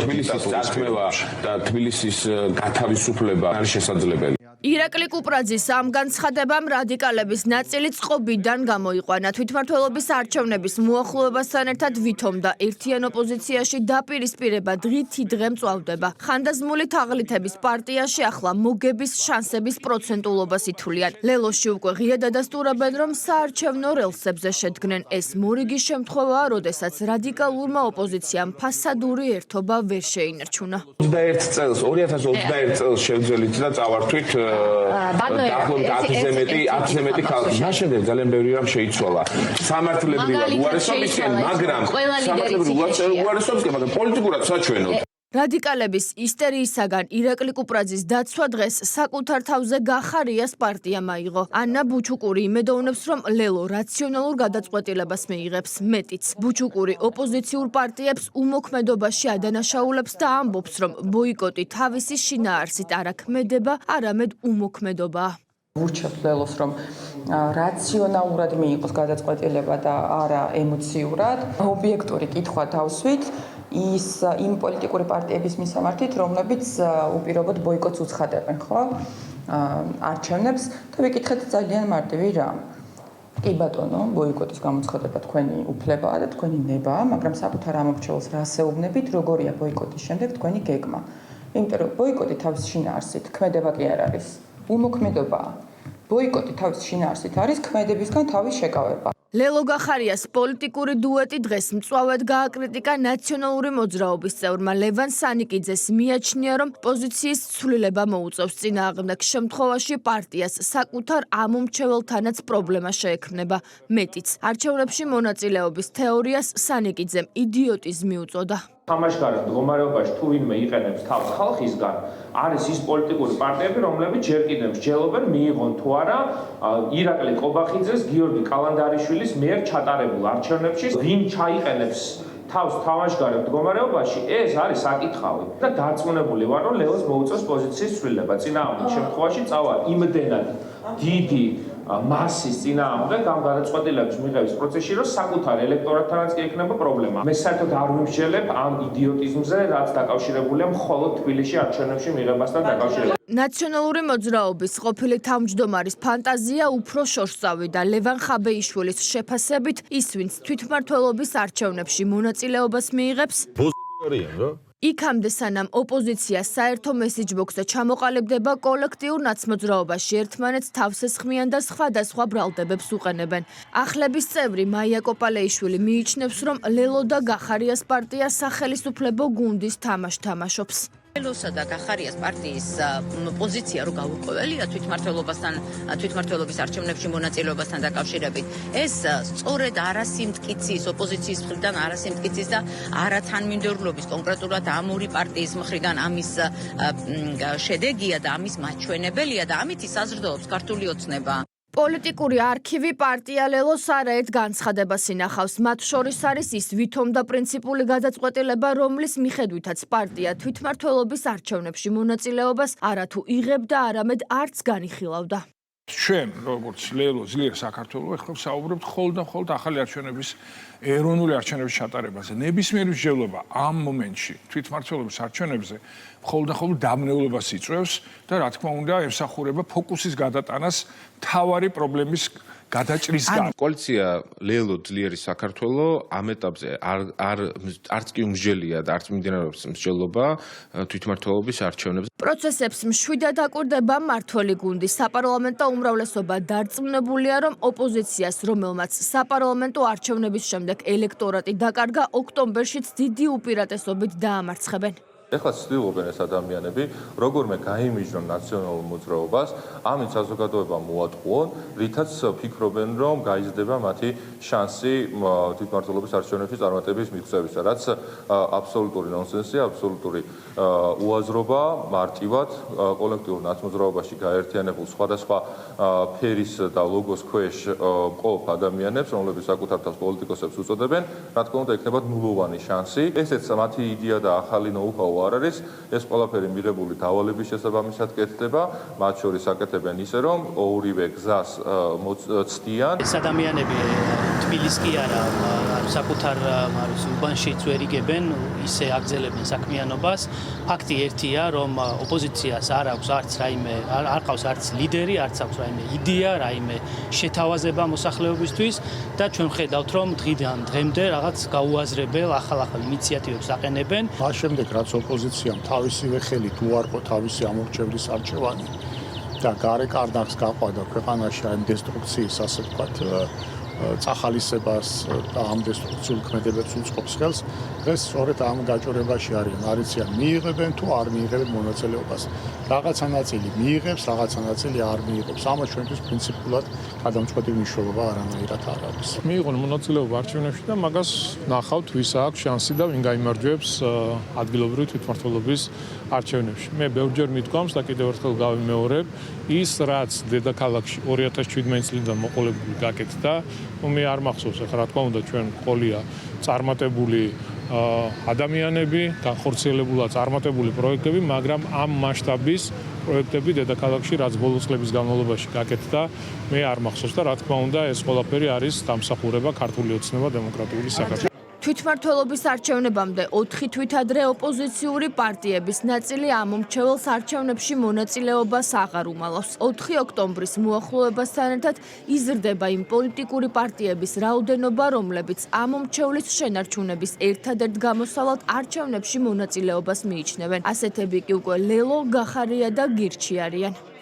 თბილისის წარქმევა და თბილისის გათავისუფლება არის შესაძლებელი. ირაკლი კუპრაძის ამ განცხადებამ რადიკალების ნაწილი წყობიდან გამოიყვანა. თვითმმართველობის არჩევნების მოახლოებასთან ერთად ვითომდა ერთიან ოპოზიციაში დაპირისპირება დღითი დღე მწვავდება. ხანდაზმული თაღლითების პარტიაში ახლა მოგების შანსების პროცენტულობას ითვლიან. ლელოში უკვე ღია დადასტურებენ, რომ საარჩევნო რელსებზე შედგნენ. ეს მორიგი შემთხვევაა, როდესაც რადიკალურმა ოპოზიციამ ფასადური ერთობა ვერ შეინარჩუნა. 2021 წელს შევძელით და წავართვით დაახლოებით 10-ზე მეტი ქალაქი. მას შემდეგ ძალიან ბევრი რამ შეიცვალა. სამართლებრივად უარესობისკენ, მაგრამ პოლიტიკურად საჩვენოდ. რადიკალების ისტორიისაგან ირაკლი კუპრაძის დაცვა დღეს საკუთარ თავზე გახარიას პარტიამ აიღო. ანა ბუჩუკური იმედოვნებს, რომ ლელო რაციონალურ გადაწყვეტილებას მიიღებს. მეტიც, ბუჩუკური ოპოზიციურ პარტიებს უმოქმედობაში ადანაშაულებს და ამბობს, რომ ბოიკოტი თავისი შინაარსით არ აქმედება, არამედ უმოქმედობაა. ვურჩევთ ლელოს, რომ რაციონალურად მიიღოს გადაწყვეტილება და არა ემოციურად. ობიექტური კითხვა დავსვით ის იმ პოლიტიკური პარტიების მისამართით, რომლებიც უპირობოდ ბოიკოტს უცხადებენ, ხო? არჩევნებს და ვიკითხეთ ძალიან მარტივი რამ. კი ბატონო, ბოიკოტის გამოცხადება თქვენი უფლებაა და თქვენი ნებაა, მაგრამ საკუთარ ამორჩეულს რასეუბნებით, როგორია ბოიკოტის შემდეგ თქვენი გეგმა. იმიტომ რომ ბოიკოტი თავის შინაარსით ქმედება კი არ არის, უმოქმედობაა. ბოიკოტი თავის შინაარსით არის ქმედებისგან თავის შეკავება. ლელო გახარიას პოლიტიკური დუეტი დღეს მწვავედ გააკრიტიკა ნაციონალური მოძრაობის წევრმა ლევან სანიკიძეს მიაჩნია, რომ პოზიციის ცვლილება მოუწევს. წინააღმდეგ შემთხვევაში პარტიას საკუთარ ამომრჩეველთანაც პრობლემა შეექმნება. მეტიც, არჩევნებში მონაწილეობის თეორიას სანიკიძემ იდიოტიზმი უწოდა. თამაშგარეთ მდგომარეობაში თუ ვინმე იყენებს თავს ხალხისგან, არის ის პოლიტიკური პარტიები, რომლებიც ჯერ კიდევ მსჯელობენ მიიღონ თუ არა ირაკლი ყობახიძეს, გიორგი კალანდარიშვილის მიერ ჩატარებულ არჩევნებში, ვინ ჩაიყენებს თავს თამაშგარეთ მდგომარეობაში, ეს არის საკითხავი. და დარწმუნებული ვარ, რომ ლელოს მოუწევს პოზიციის ცვლილება. წინააღმდეგ შემთხვევაში წავა იმდენად დიდი მასის წინააღმდეგ ამ გადაწყვეტილების მიღების პროცესში, რომ საკუთარ ელექტორატთანაც კი ექნება პრობლემა. მე საერთოდ არ ვიმსჯელებ ამ იდიოტიზმზე, რაც დაკავშირებულია მხოლოდ თბილისში არჩევნებში მიღებასთან დაკავშირებით. ნაციონალური მოძრაობის ყოფილი თავმჯდომარის ფანტაზია უფრო შორს წავიდა. ლევან ხაბეიშვილის შეფასებით, ის ვინც თვითმმართველობის არჩევნებში მონაწილეობას მიიღებს, იქამდე სანამ ოპოზიცია საერთო მესიჯბოქსზე ჩამოყალიბდება, კოლექტიურ ნაცმოძრაობაში ერთმანეთს თავს ესხმიან და სხვადასხვა ბრალდებებს უყენებენ. ახლების წევრი მაია კოპალეიშვილი მიიჩნევს, რომ ლელო და გახარიას პარტია სახელისუფლებო გუნდის თამაშს თამაშობს. ლელოსა და გახარიას პარტიის პოზიცია რო გაურკვეველია თვითმმართველობის არჩევნებში მონაწილეობასთან დაკავშირებით. ეს სწორედ არასიმტკიცის ოპოზიციის მხრიდან არასიმტკიცის და არათანმიმდევრულობის კონკრეტულად ამ ორი პარტიის მხრიდან ამის შედეგია და ამის მაჩვენებელია და ამით საზრდოობს ქართული ოცნება. პოლიტიკური არქივი პარტია ლელოს არაერთ განცხადებას ინახავს. მათ შორის არის ის ვითომდა პრინციპული გადაწყვეტილება, რომლის მიხედვითაც პარტია თვითმმართველობის არჩევნებში მონაწილეობას არათუ იღებდა, არამედ არც განიხილავდა. ჩვენ, როგორც ლელო ძლიერ საქართველოს, ახლა საუბრობთ მხოლოდ ახალი არჩევნების ეროვნული არჩევნების ჩატარებაზე. ნებისმიერი მსჯელობა ამ მომენტში თვითმმართველობის არჩევნებზე მხოლოდ დამნეულებას იწვევს და რა თქმა უნდა ემსახურება ფოკუსის გადატანას მთავარი პრობლემის გადაჭრისგან. კოალიცია ლელო ძლიერი საქართველო ამ ეტაპზე არც კი უმსჯელია და არც მიმდინარეობს მსჯელობა თვითმმართველობის არჩევნებზე. პროცესებს მშვიდად აკვირდება მმართველი გუნდი. საპარლამენტო უმრავლესობა დარწმუნებულია, რომ ოპოზიციას, რომელმაც საპარლამენტო არჩევნების შემდეგ ელექტორატი დაკარგა, ოქტომბერშიც დიდი უპირატესობით დაამარცხებენ. ეხლა ცდილობენ ეს ადამიანები, როგორმე გაიმიჯნონ ნაციონალურ მოძრაობას, ამით საზოგადოებამ მოატყუონ, რითაც ფიქრობენ, რომ გაიზრდება მათი შანსი თვითმმართველობის არჩევნებში წარმატების მიღწევისა, რაც აბსოლუტური ნონსენსია, აბსოლუტური უაზრობა, მარტივად კოლექტიურ ნაცმოძრაობაში გაერთიანებულ სხვადასხვა ფერის და ლოგოს ქვეშ მყოფ ადამიანებს, რომლებიც საკუთარ თავს პოლიტიკოსებს უწოდებენ, რა თქმა უნდა, ექნებათ ნულოვანი შანსი. ესეც მათი იდეა და ახალი ნოუ-ჰაუ არ არის, ეს ყველაფერი მიღებული დავალების შესაბამისად კეთდება, მათ შორის აკეთებენ ისე, რომ ორივე გზას ცდიან. ეს ადამიანები თბილისს კი არა საკუთარ უბანშიც ვერ იგებენ ისე აგრძელებენ საქმიანობას. ფაქტი ერთია, რომ ოპოზიციას არ აქვს არც რაიმე არ ყავს არც ლიდერი, არც აქვს რაიმე იდეა, რაიმე შეთავაზება მოსახლეობისთვის და ჩვენ ხედავთ, რომ დღიდან დღემდე რაღაც გაუაზრებელ ახალ ინიციატივებს აყენებენ. მას შემდეგ რაც ოპოზიციამ თავისივე ხელით უარყო თავისი ამორჩევლის არჩევანი და გარე კარნახს გაყვადა ქვეყანაში ამ დესტრუქციის, ასე ვთქვათ, წახალისებას და ამ დესტრუქციულ ქმედებებს უწყობს ხელს. დღეს სწორედ ამ გაჭირებაში არიან, არიციან მიიღებენ თუ არ მიიღებენ მონაწილეობას. რაღაცა ნაწილი მიიღებს, რაღაცა ნაწილი არ მიიღებს. ამას ჩვენთვის პრინციპულად გადამწყვეტი მნიშვნელობა არანაირად არ აქვს. მიიღონ მონაწილეობა არჩევნებში და მაგას ნახავთ, ვის აქვს შანსი და ვინ გაიმარჯვებს ადგილობრივი თვითმმართველობის არჩევნებში. მე ბევრჯერ მithქვამს და კიდევ ერთხელ გავიმეორებ, ის რაც დედაქალაქში 2017 წლიდან მოყოლებული გაკეთდა, მე არ მახსოვს, ახლა რა თქმა უნდა ჩვენ ყოლია წარმატებული ადამიანები, განხორციელებულად წარმატებული პროექტები, მაგრამ ამ მასშტაბის პროექტები დედაქალაქში რაც ბოლო წლების განმავლობაში გაკეთდა, მე არ მახსოვს და რა თქმა უნდა ეს ყველაფერი არის დამსახურება ქართული ოცნება დემოკრატიული საქართველოს. თვითმმართველობის არჩევნებამდე 4 თვით ადრე ოპოზიციური პარტიების ნაწილი ამომრჩეველს არჩევნებში მონაწილეობას აღარ უმალავს. 4 ოქტომბრის მოახლოებასთან ერთად იზრდება იმ პოლიტიკური პარტიების რაოდენობა, რომლებიც ამომრჩევლის შენარჩუნების ერთადერთ გამოსავალად არჩევნებში მონაწილეობას მიიჩნევენ. ასეთები კი უკვე ლელო, გახარია და გირჩი არიან.